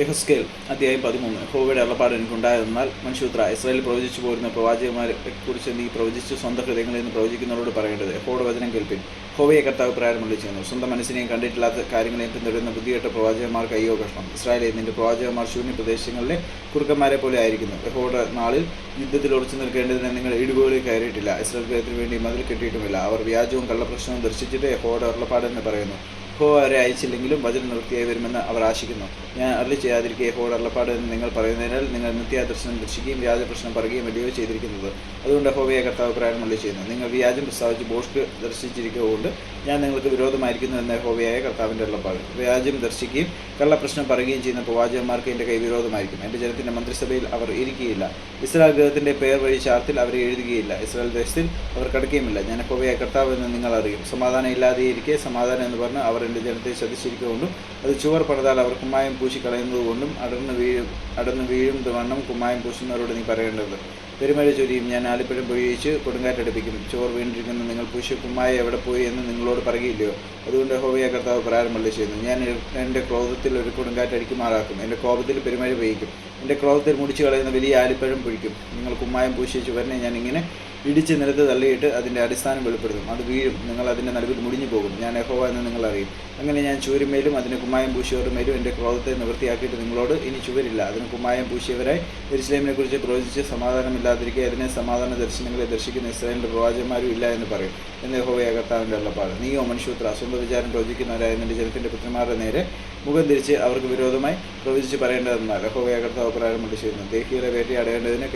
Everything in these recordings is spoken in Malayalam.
യഹസ്കേൽ അധ്യായം 13. യഹോവയുടെ അരുളപ്പാട് എനിക്കുണ്ടായതെന്നാൽ, മനുഷ്യപുത്രാ, ഇസ്രായേലിൽ പ്രവചിച്ചു പോരുന്ന പ്രവാചകന്മാരെ കുറിച്ച് നീ പ്രവചിച്ച് സ്വന്തം ഹൃദയങ്ങളിൽ നിന്ന് പ്രവചിക്കുന്നവരോട് പറയേണ്ടത്, യഹോവയുടെ വചനം കേൾപ്പിൻ. യഹോവയെ കർത്താവ് പ്രകാരം ചെയ്യുന്നു. സ്വന്തം മനസ്സിനെയും കണ്ടിട്ടില്ലാത്ത കാര്യങ്ങളെയും പിന്തുടരുന്ന ബുദ്ധികെട്ട പ്രവാചകന്മാർക്ക് അയ്യോ കഷ്ടം. ഇസ്രായേലേ, നിന്റെ പ്രവാചകന്മാർ ശൂന്യ പ്രദേശങ്ങളിലെ കുറുക്കന്മാരെ പോലെ ആയിരിക്കുന്നു. യഹോവയുടെ നാളിൽ യുദ്ധത്തിൽ ഉറച്ചു നിൽക്കേണ്ടതിന് നിങ്ങൾ ഇടിവുകളിൽ കയറിയിട്ടില്ല. ഇസ്രായേൽ ഗൃഹത്തിന് വേണ്ടി മതിൽ കെട്ടിയിട്ടുമില്ല. അവർ വ്യാജവും കള്ളപ്രശ്നവും ദർശിച്ചിട്ട് യഹോവയുടെ അരുളപ്പാടെന്ന് പറയുന്നു. യഹോവ അവരെ അയച്ചില്ലെങ്കിലും വചനം നിവൃത്തിയായി വരുമെന്ന് അവർ ആശിക്കുന്നു. ഞാൻ അരുളി ചെയ്യാതിരിക്കുക യഹോവയുടെ അരുളപ്പാട് എന്ന് നിങ്ങൾ പറയുന്നതിനാൽ നിങ്ങൾ നിത്യാദർശനം ദർശിക്കുകയും വ്യാജപ്രശ്നം പറയുകയും വലിയോ ചെയ്തിരിക്കുന്നത്. അതുകൊണ്ട് യഹോവയെ കർത്താവ് പ്രകാരം ചെയ്യുന്നു. നിങ്ങൾ വ്യാജം പ്രസ്താവിച്ച് ഭോഷ്ക് ദർശിച്ചിരിക്കുകൊണ്ട് ഞാൻ നിങ്ങൾക്ക് വിരോധമായിരിക്കുന്നു എന്ന യഹോവയായ കർത്താവിൻ്റെ അരുളപ്പാട്. വ്യാജം ദർശിക്കുകയും കള്ളപ്രശ്നം പറയുകയും ചെയ്യുന്ന പ്രവാചകന്മാർക്ക് എൻ്റെ കൈ വിരോധമായിരിക്കും. എൻ്റെ ജനത്തിൻ്റെ മന്ത്രിസഭയിൽ അവർ ഇരിക്കുകയില്ല. ഇസ്രായേൽ ഗൃഹത്തിൻ്റെ പേർ വഴി ചാർത്തിൽ അവരെ എഴുതുകയില്ല. ഇസ്രായേൽ ദേശത്തിൽ അവർ കടക്കുകയുമില്ല. ഞാൻ യഹോവയായ കർത്താവ് എന്ന് നിങ്ങൾ അറിയും. സമാധാനം ഇല്ലാതെയിരിക്കെ സമാധാനം എന്ന് പറഞ്ഞ് അവർ എൻ്റെ ജനത്തെ ചതിച്ചിരിക്കൊണ്ടും അത് ചുവർ പണിതാൽ അവർ കുമ്മായം പൂശിക്കളയുന്നതുകൊണ്ടും അടർന്നു വീഴും വണ്ണം കുമ്മായം പൂശുന്നവരോട് നീ പറയേണ്ടത്. പെരുമഴ ചൊരിയും, ഞാൻ ആലിപ്പഴം പൊഴിയിച്ച് കൊടുങ്കാറ്റടിപ്പിക്കും. ചോർ വീണിരിക്കുന്ന നിങ്ങൾ പൂശിയ കുമ്മായ എവിടെ പോയി എന്ന് നിങ്ങളോട് പറയുകയില്ലയോ? അതുകൊണ്ട് യഹോവയായ കർത്താവ് പ്രകാരം ചെയ്യുന്നു. ഞാൻ എൻ്റെ ക്രോധത്തിൽ ഒരു കൊടുങ്കാറ്റടിക്കുമാറാക്കും. എൻ്റെ കോപത്തിൽ പെരുമഴ പെയ്യിക്കും. എൻ്റെ ക്രോധത്തിൽ മുടിച്ചു കളയുന്ന വലിയ ആലിപ്പഴം പൊഴിക്കും. നിങ്ങൾ കുമ്മായം പൂശിയ ചുവരനെ ഞാൻ ഇങ്ങനെ ഇടിച്ച് നിലത്ത് തള്ളിയിട്ട് അതിൻ്റെ അടിസ്ഥാനം വെളിപ്പെടുത്തും. അത് വീഴും. നിങ്ങൾ അതിൻ്റെ നടുവിൽ മുടിഞ്ഞു പോകും. ഞാൻ യഹോവ എന്ന് നിങ്ങൾ അറിയും. അങ്ങനെ ഞാൻ ചുവരുമേലും അതിന് കുമ്മായം പൂശിയവരുടെ മേലും എൻ്റെ ക്രോധത്തെ നിവൃത്തിയാക്കിയിട്ട് നിങ്ങളോട് ഇനി ചുവരില്ല. അതിന് കുമ്മായം പൂശിയവരായി യെരൂശലേമിനെ കുറിച്ച് പ്രവചിച്ച് സമാധാനമില്ലാതിരിക്കുക അതിനെ സമാധാന ദർശനങ്ങളെ ദർശിക്കുന്ന ഇസ്രായേലിൻ്റെ പ്രവാചകന്മാരും ഇല്ല എന്ന് പറയും എന്ന് യഹോവയായ കർത്താവിൻ്റെ അരുളപ്പാട്. നീയോ മനുഷ്യപുത്രാ, സ്വന്തം വിചാരം പ്രവചിക്കുന്നവരായ നിന്റെ ജനത്തിൻ്റെ പുത്രന്മാരുടെ നേരെ മുഖം തിരിച്ച് അവർക്ക് വിരോധമായി പ്രവചിച്ച് പറയേണ്ടതെന്നാൽ യഹോവയായ കർത്താവ് പ്രകാരം ചെയ്യുന്നു. ദേഹികളെ വേട്ടയാടേണ്ടതിന്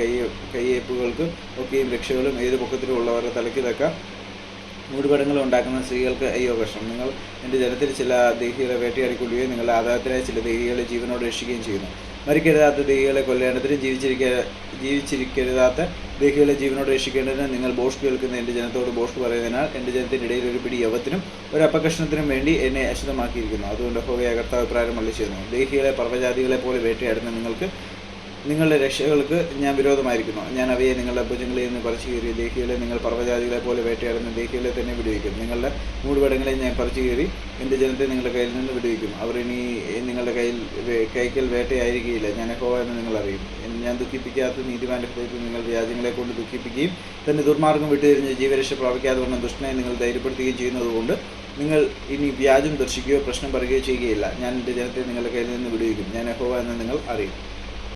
കയ്യേപ്പുകൾക്ക് ഒക്കെയും രക്ഷകളും ഏത് പൊക്കത്തിലും ഉള്ളവരുടെ തലയ്ക്ക് തക്ക മൂടുപടങ്ങൾ ഉണ്ടാക്കുന്ന സ്ത്രീകൾക്ക് അയ്യോ കഷ്ടം. നിങ്ങൾ എൻ്റെ ജനത്തിൽ ചില ദേഹികളെ വേട്ടയാടിക്കൊള്ളുകയും നിങ്ങളുടെ ആദായത്തിനായി ചില ദേഹികളെ ജീവനോട് രക്ഷിക്കുകയും ചെയ്യുന്നു. മരിക്കരുതാത്ത ദേഹികളെ കൊല്ലേണ്ടതിന് ജീവിച്ചിരിക്കരുതാത്ത ദേഹികളെ ജീവനോട് രക്ഷിക്കേണ്ടതിന് നിങ്ങൾ ബോഷ്ക് കേൾക്കുന്ന എൻ്റെ ജനത്തോട് ബോഷ്ക് പറയുന്നതിനാൽ എൻ്റെ ജനത്തിൻ്റെ ഇടയിൽ ഒരു പിടി യവത്തിനും ഒരു അപകർഷണത്തിനും വേണ്ടി എന്നെ അശുദ്ധമാക്കിയിരിക്കുന്നു. അതുകൊണ്ട് യഹോവയായ കർത്താവ് പ്രകാരം ചെയ്യുന്നു. ദേഹികളെ പർവ്വജാതികളെ പോലെ വേട്ടയാടുന്ന നിങ്ങളുടെ രക്ഷകൾക്ക് ഞാൻ വിരോധമായിരിക്കുന്നു. ഞാൻ അവയെ നിങ്ങളുടെ ഭുജങ്ങളിൽ നിന്ന് പറിച്ചു കയറി. ദേഹികളെ നിങ്ങൾ പർവ്വജാതികളെ പോലെ വേട്ടയാടുന്ന ദേഹികളെ തന്നെ വിടുവിക്കും. നിങ്ങളുടെ മൂടുപടങ്ങളെ ഞാൻ പറിച്ചു കയറി എൻ്റെ ജനത്തെ നിങ്ങളുടെ കയ്യിൽ നിന്ന് വിടുവിക്കും. അവർ ഇനി നിങ്ങളുടെ കൈക്കൽ വേട്ടയായിരിക്കുകയില്ല. ഞാൻ യഹോവ എന്ന് നിങ്ങൾ അറിയും. ഞാൻ ദുഃഖിപ്പിക്കാത്ത നീതിമാന്റെ ഹൃദയത്തിൽ നിങ്ങൾ വ്യാജങ്ങളെ കൊണ്ട് ദുഃഖിപ്പിക്കുകയും തന്നെ ദുർമാർഗം വിട്ടുതിരിഞ്ഞ് ജീവരക്ഷ പ്രാപിക്കാതെ വന്ന ദുഷ്ടനെ നിങ്ങൾ ധൈര്യപ്പെടുത്തുകയും ചെയ്യുന്നതുകൊണ്ട് നിങ്ങൾ ഇനി വ്യാജം ദർശിക്കുകയോ പ്രശ്നം പറയുകയോ ചെയ്യുകയില്ല. ഞാൻ എൻ്റെ ജനത്തെ നിങ്ങളുടെ കയ്യിൽ നിന്ന് വിടുവിക്കും. ഞാൻ യഹോവ എന്ന് നിങ്ങൾ അറിയും.